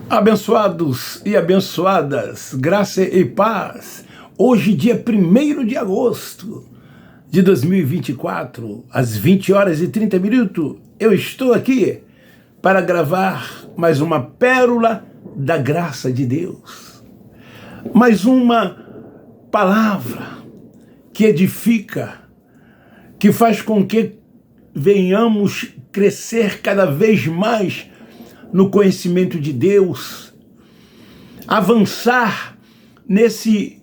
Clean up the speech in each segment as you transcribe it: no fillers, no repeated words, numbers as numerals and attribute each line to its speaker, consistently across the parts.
Speaker 1: Abençoados e abençoadas, graça e paz. Hoje, dia 1º de agosto de 2024, às 20 horas e 30 minutos, eu estou aqui para gravar mais uma pérola da graça de Deus. Mais uma palavra que edifica, que faz com que venhamos crescer cada vez mais no conhecimento de Deus, avançar nesse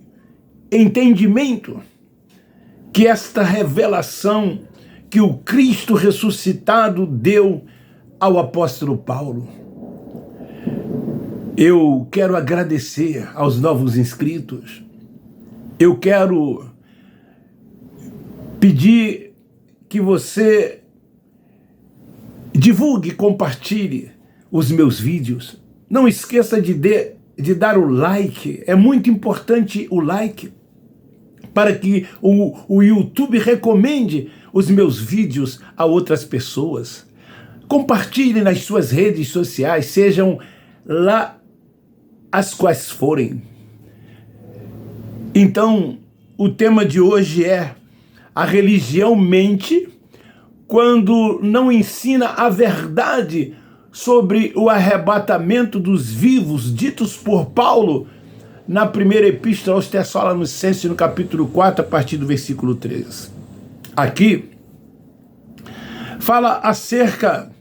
Speaker 1: entendimento que esta revelação que o Cristo ressuscitado deu ao apóstolo Paulo. Eu quero agradecer aos novos inscritos, eu quero pedir que você divulgue e compartilhe os meus vídeos. Não esqueça de dar o like, é muito importante o like, para que o YouTube recomende os meus vídeos a outras pessoas. Compartilhe nas suas redes sociais, sejam lá as quais forem. Então, o tema de hoje é: a religião mente quando não ensina a verdade sobre o arrebatamento dos vivos, ditos por Paulo na primeira epístola aos Tessalonicenses, no capítulo 4, a partir do versículo 13. Aqui fala acerca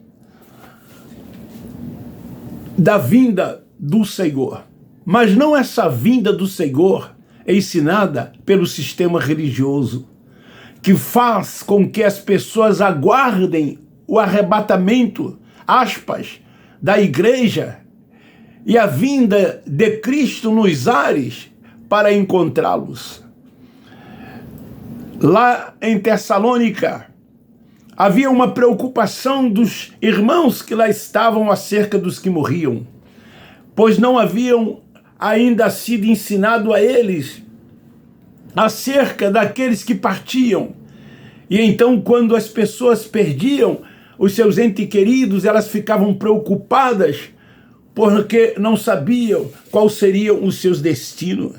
Speaker 1: da vinda do Senhor, mas não essa vinda do Senhor é ensinada pelo sistema religioso, que faz com que as pessoas aguardem o arrebatamento, aspas, da igreja e a vinda de Cristo nos ares para encontrá-los. Lá em Tessalônica havia uma preocupação dos irmãos que lá estavam acerca dos que morriam, pois não haviam ainda sido ensinado a eles acerca daqueles que partiam. E então, quando as pessoas perdiam os seus entes queridos, elas ficavam preocupadas porque não sabiam quais seriam os seus destinos.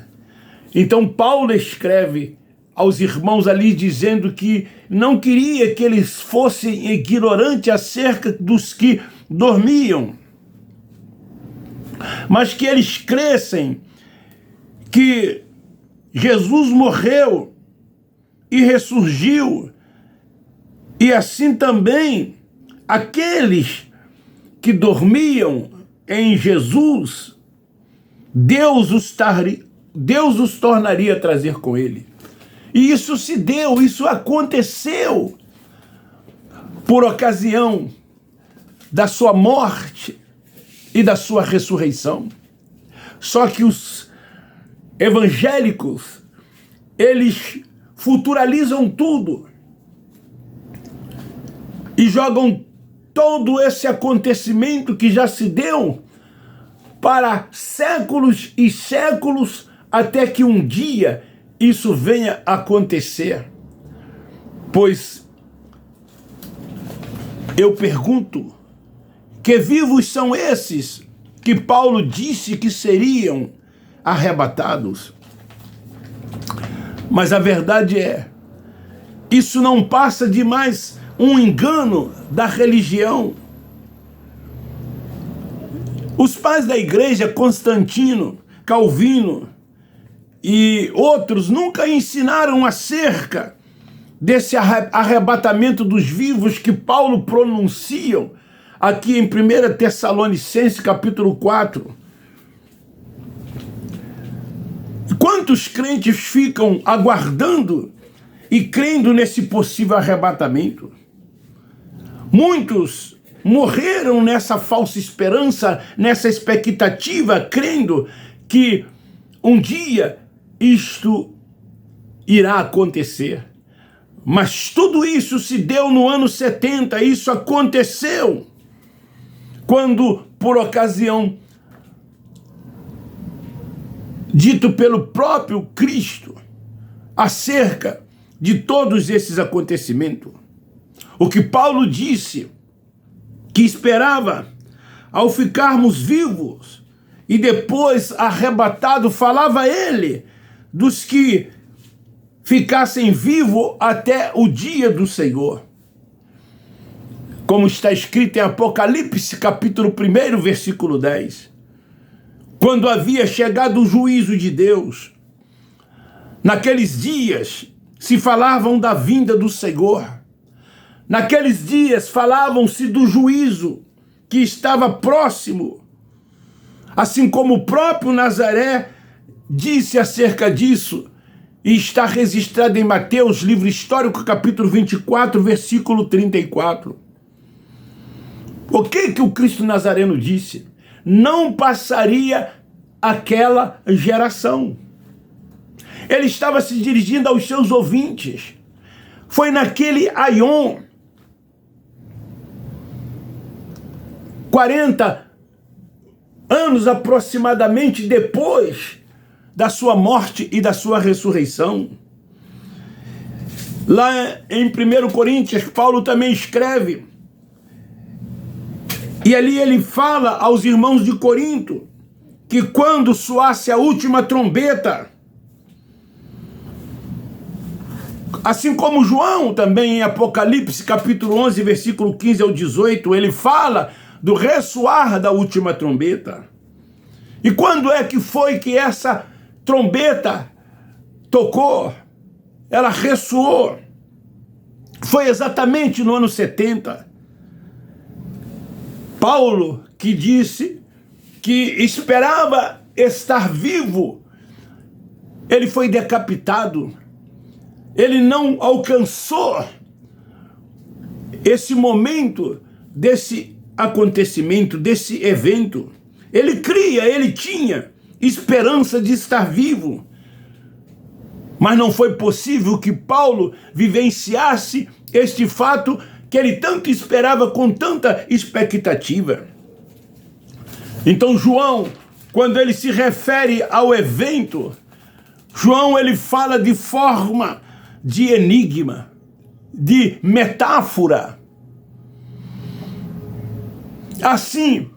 Speaker 1: Então Paulo escreve aos irmãos ali dizendo que não queria que eles fossem ignorantes acerca dos que dormiam, mas que eles crescem que Jesus morreu e ressurgiu, e assim também aqueles que dormiam em Jesus, Deus os tornaria a trazer com ele. E isso se deu, isso aconteceu por ocasião da sua morte e da sua ressurreição. Só que os evangélicos, eles futuralizam tudo e jogam todo esse acontecimento que já se deu para séculos e séculos, até que um dia isso venha a acontecer. Pois eu pergunto, que vivos são esses que Paulo disse que seriam arrebatados? Mas a verdade é, isso não passa de mais um engano da religião. Os pais da igreja, Constantino, Calvino e outros, nunca ensinaram acerca desse arrebatamento dos vivos que Paulo pronuncia aqui em 1 Tessalonicenses, capítulo 4. Quantos crentes ficam aguardando e crendo nesse possível arrebatamento? Muitos morreram nessa falsa esperança, nessa expectativa, crendo que um dia isto irá acontecer. Mas tudo isso se deu no ano 70, isso aconteceu quando, por ocasião dito pelo próprio Cristo acerca de todos esses acontecimentos. O que Paulo disse que esperava ao ficarmos vivos, e depois arrebatado, falava ele dos que ficassem vivos até o dia do Senhor. Como está escrito em Apocalipse, capítulo 1, versículo 10. Quando havia chegado o juízo de Deus, naqueles dias se falavam da vinda do Senhor. Naqueles dias falavam-se do juízo que estava próximo. Assim como o próprio Nazaré disse acerca disso, e está registrado em Mateus, livro histórico, capítulo 24, versículo 34. O que o Cristo Nazareno disse? Não passaria aquela geração. Ele estava se dirigindo aos seus ouvintes. Foi naquele aion, 40 anos aproximadamente depois da sua morte e da sua ressurreição. Lá em 1 Coríntios, Paulo também escreve, e ali ele fala aos irmãos de Corinto, que quando soasse a última trombeta, assim como João também em Apocalipse, capítulo 11, versículo 15 ao 18, ele fala do ressoar da última trombeta. E quando é que foi que essa trombeta tocou? Ela ressoou. Foi exatamente no ano 70. Paulo, que disse que esperava estar vivo, ele foi decapitado. Ele não alcançou esse momento desse acontecimento, desse evento. Ele tinha esperança de estar vivo, mas não foi possível que Paulo vivenciasse este fato que ele tanto esperava com tanta expectativa. Então João, quando ele se refere ao evento, João ele fala de forma de enigma, de metáfora. Assim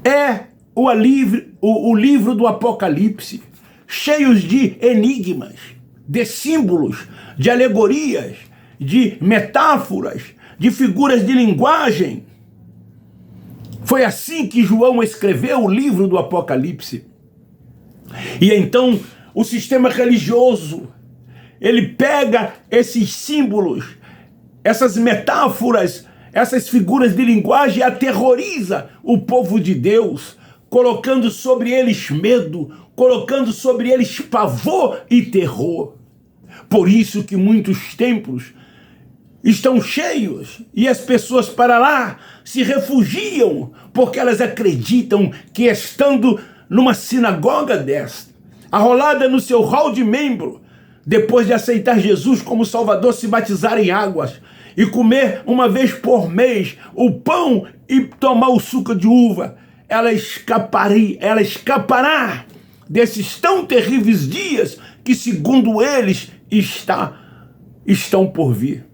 Speaker 1: é o livro do Apocalipse, cheios de enigmas, de símbolos, de alegorias, de metáforas, de figuras de linguagem. Foi assim que João escreveu o livro do Apocalipse. E então o sistema religioso, ele pega esses símbolos, essas metáforas, essas figuras de linguagem, aterroriza o povo de Deus, colocando sobre eles medo, colocando sobre eles pavor e terror. Por isso que muitos templos estão cheios e as pessoas para lá se refugiam, porque elas acreditam que estando numa sinagoga desta, arrolada no seu hall de membro, depois de aceitar Jesus como Salvador, se batizar em águas e comer uma vez por mês o pão e tomar o suco de uva, ela escapará desses tão terríveis dias que, segundo eles, estão por vir.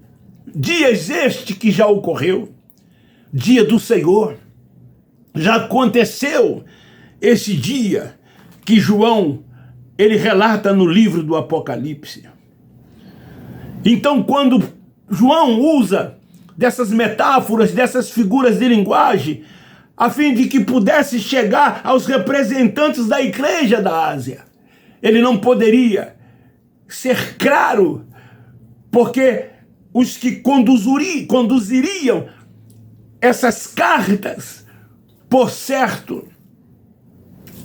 Speaker 1: Dias este que já ocorreu, dia do Senhor. Já aconteceu esse dia que João, ele relata no livro do Apocalipse. Então, quando João usa dessas metáforas, dessas figuras de linguagem, a fim de que pudesse chegar aos representantes da igreja da Ásia, ele não poderia ser claro, porque os que conduziriam essas cartas, por certo,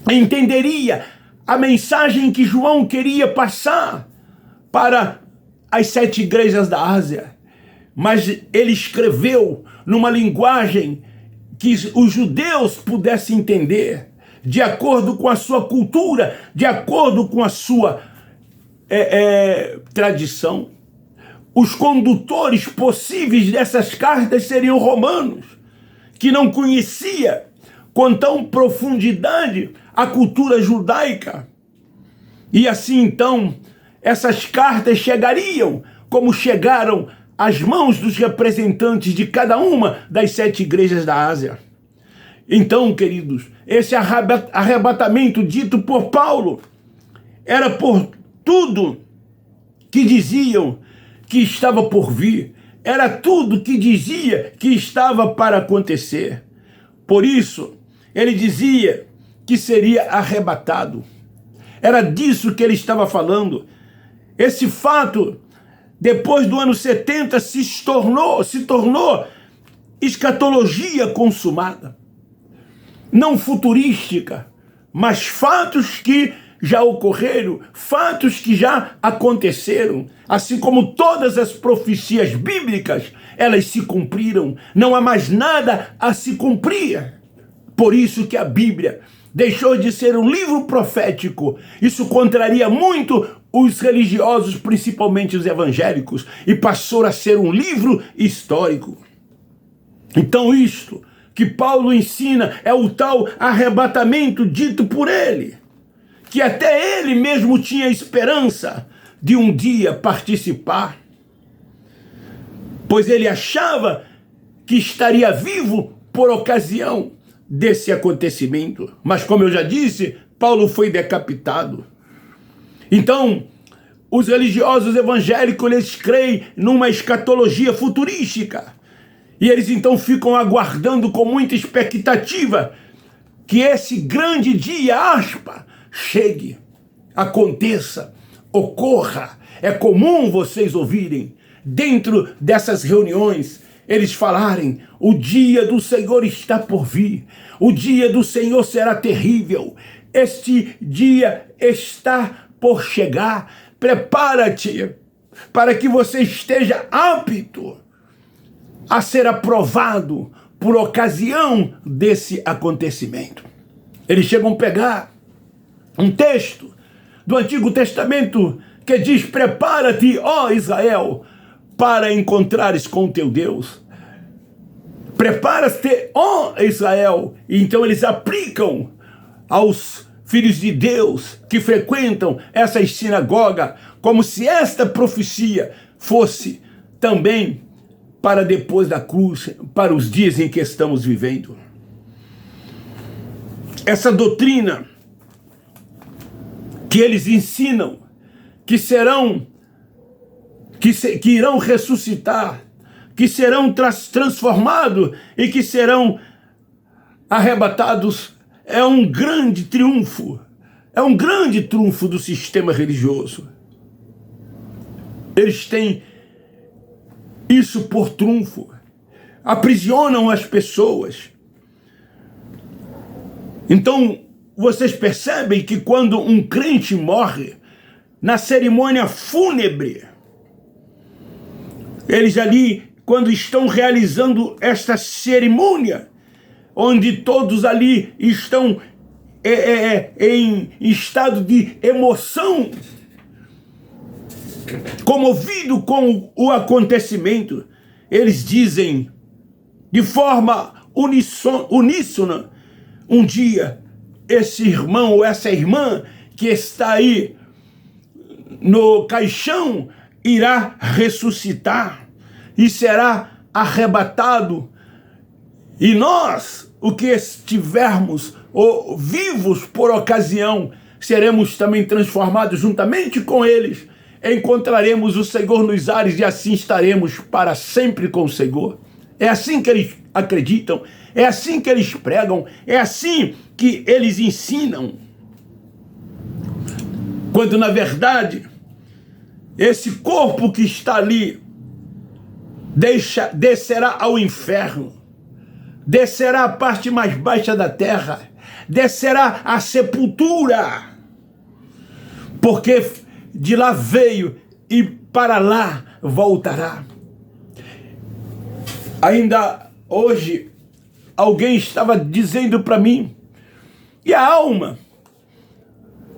Speaker 1: entenderia a mensagem que João queria passar para as 7 igrejas da Ásia. Mas ele escreveu numa linguagem que os judeus pudessem entender, de acordo com a sua cultura, de acordo com a sua tradição. Os condutores possíveis dessas cartas seriam romanos, que não conhecia com tão profundidade a cultura judaica. E assim então, essas cartas chegariam como chegaram às mãos dos representantes de cada uma das 7 igrejas da Ásia. Então, queridos, esse arrebatamento dito por Paulo era por tudo que diziam que estava por vir, era tudo que dizia que estava para acontecer. Por isso, ele dizia que seria arrebatado. Era disso que ele estava falando. Esse fato, depois do ano 70, se tornou escatologia consumada. Não futurística, mas fatos que já ocorreram, fatos que já aconteceram. Assim como todas as profecias bíblicas, elas se cumpriram. Não há mais nada a se cumprir. Por isso que a Bíblia deixou de ser um livro profético. Isso contraria muito os religiosos, principalmente os evangélicos, e passou a ser um livro histórico. Então isto que Paulo ensina é o tal arrebatamento dito por ele, que até ele mesmo tinha esperança de um dia participar, pois ele achava que estaria vivo por ocasião desse acontecimento. Mas como eu já disse, Paulo foi decapitado. Então, os religiosos evangélicos, eles creem numa escatologia futurística. E eles então ficam aguardando com muita expectativa que esse grande dia, chegue, aconteça, ocorra. É comum vocês ouvirem, dentro dessas reuniões, eles falarem: o dia do Senhor está por vir, o dia do Senhor será terrível, este dia está por chegar, prepara-te para que você esteja apto a ser aprovado por ocasião desse acontecimento. Eles chegam a pegar um texto do Antigo Testamento que diz: prepara-te, ó Israel, para encontrares com o teu Deus. Prepara-te, ó Israel. E então eles aplicam aos filhos de Deus que frequentam essas sinagogas, como se esta profecia fosse também para depois da cruz, para os dias em que estamos vivendo. Essa doutrina que eles ensinam, que irão ressuscitar, que serão transformados e que serão arrebatados, é um grande triunfo. É um grande triunfo do sistema religioso. Eles têm isso por trunfo. Aprisionam as pessoas. Então, vocês percebem que quando um crente morre, na cerimônia fúnebre, eles ali, quando estão realizando esta cerimônia, onde todos ali estão em estado de emoção, comovido com o acontecimento, eles dizem de forma uníssona: um dia esse irmão ou essa irmã que está aí no caixão irá ressuscitar e será arrebatado, e nós, o que estivermos vivos por ocasião, seremos também transformados juntamente com eles. Encontraremos o Senhor nos ares e assim estaremos para sempre com o Senhor. É assim que eles acreditam, é assim que eles pregam, é assim que eles ensinam. Quando na verdade, esse corpo que está ali descerá ao inferno, descerá à parte mais baixa da terra, descerá à sepultura, porque de lá veio e para lá voltará. Ainda hoje, alguém estava dizendo para mim: e a alma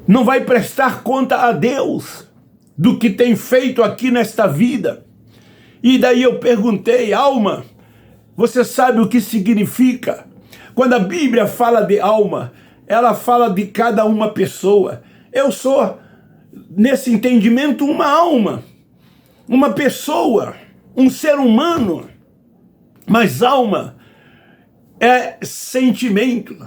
Speaker 1: não vai prestar conta a Deus do que tem feito aqui nesta vida? E daí eu perguntei: alma, você sabe o que significa? Quando a Bíblia fala de alma, ela fala de cada uma pessoa. Eu sou, nesse entendimento, uma alma, uma pessoa, um ser humano. Mas alma é sentimento,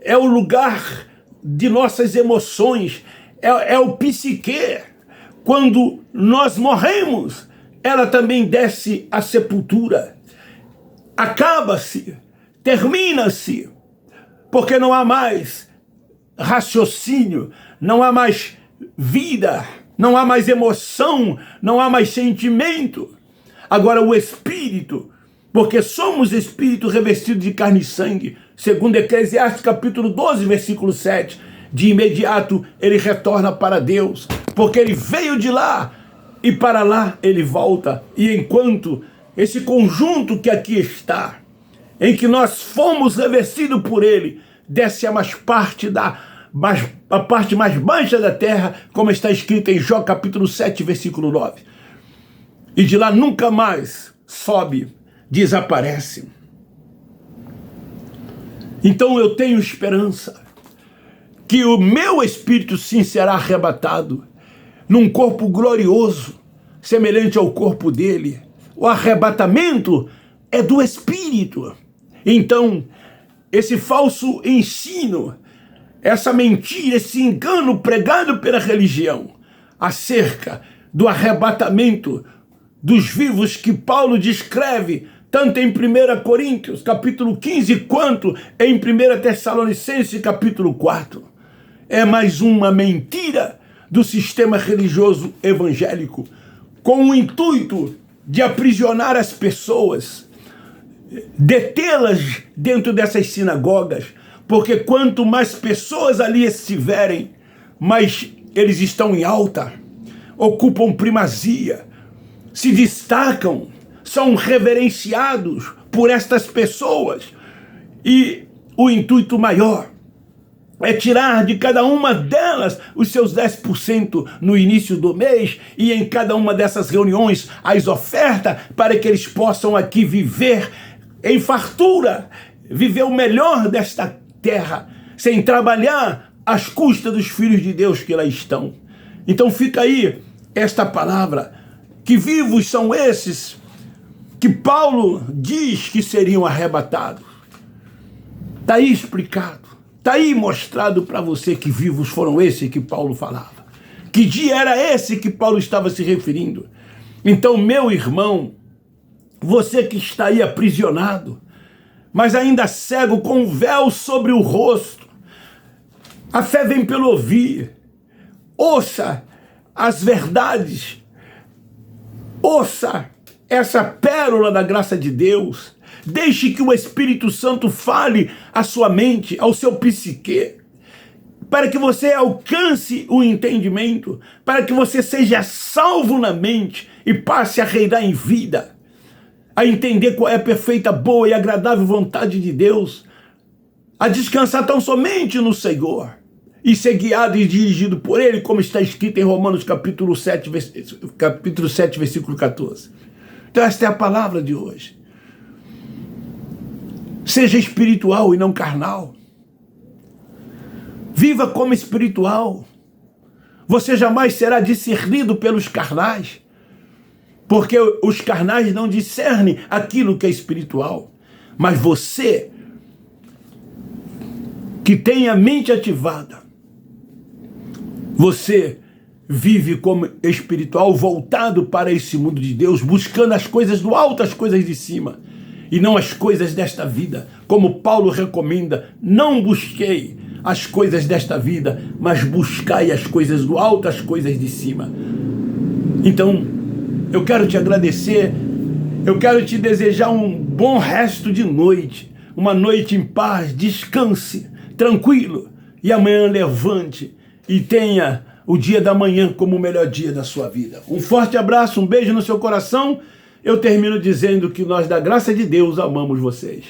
Speaker 1: é o lugar de nossas emoções, é o psique. Quando nós morremos, ela também desce à sepultura. Acaba-se, termina-se, porque não há mais raciocínio, não há mais vida, não há mais emoção, não há mais sentimento. Agora o espírito, porque somos espírito revestido de carne e sangue, segundo Eclesiastes capítulo 12, versículo 7, de imediato ele retorna para Deus, porque ele veio de lá e para lá ele volta. E enquanto esse conjunto que aqui está, em que nós fomos revestidos por ele, desce a parte mais baixa da terra, como está escrito em Jó capítulo 7, versículo 9. E de lá nunca mais sobe, desaparece. Então eu tenho esperança que o meu espírito sim será arrebatado num corpo glorioso, semelhante ao corpo dele. O arrebatamento é do espírito. Então, esse falso ensino, essa mentira, esse engano pregado pela religião acerca do arrebatamento dos vivos que Paulo descreve tanto em 1 Coríntios capítulo 15 quanto em 1 Tessalonicenses capítulo 4. É mais uma mentira do sistema religioso evangélico, com o intuito de aprisionar as pessoas, detê-las dentro dessas sinagogas, porque quanto mais pessoas ali estiverem, mais eles estão em alta, ocupam primazia, se destacam, são reverenciados por estas pessoas. E o intuito maior é tirar de cada uma delas os seus 10% no início do mês, e em cada uma dessas reuniões as ofertas, para que eles possam aqui viver em fartura, viver o melhor desta terra, sem trabalhar às custas dos filhos de Deus que lá estão. Então fica aí esta palavra, que vivos são esses que Paulo diz que seriam arrebatados. Está aí explicado. Está aí mostrado para você que vivos foram esses que Paulo falava. Que dia era esse que Paulo estava se referindo? Então, meu irmão, você que está aí aprisionado, mas ainda cego, com um véu sobre o rosto, a fé vem pelo ouvir. Ouça as verdades. Ouça essa pérola da graça de Deus. Deixe que o Espírito Santo fale à sua mente, ao seu psique, para que você alcance o entendimento, para que você seja salvo na mente e passe a reinar em vida, a entender qual é a perfeita, boa e agradável vontade de Deus, a descansar tão somente no Senhor e ser guiado e dirigido por Ele, como está escrito em Romanos capítulo 7, versículo 14. Então esta é a palavra de hoje. Seja espiritual e não carnal. Viva como espiritual. Você jamais será discernido pelos carnais, porque os carnais não discernem aquilo que é espiritual. Mas você, que tem a mente ativada, você vive como espiritual, voltado para esse mundo de Deus, buscando as coisas do alto, as coisas de cima, e não as coisas desta vida. Como Paulo recomenda, não busquei as coisas desta vida, mas buscai as coisas do alto, as coisas de cima. Então, eu quero te agradecer, eu quero te desejar um bom resto de noite, uma noite em paz, descanse, tranquilo, e amanhã levante e tenha o dia da manhã como o melhor dia da sua vida. Um forte abraço, um beijo no seu coração. Eu termino dizendo que nós, da graça de Deus, amamos vocês.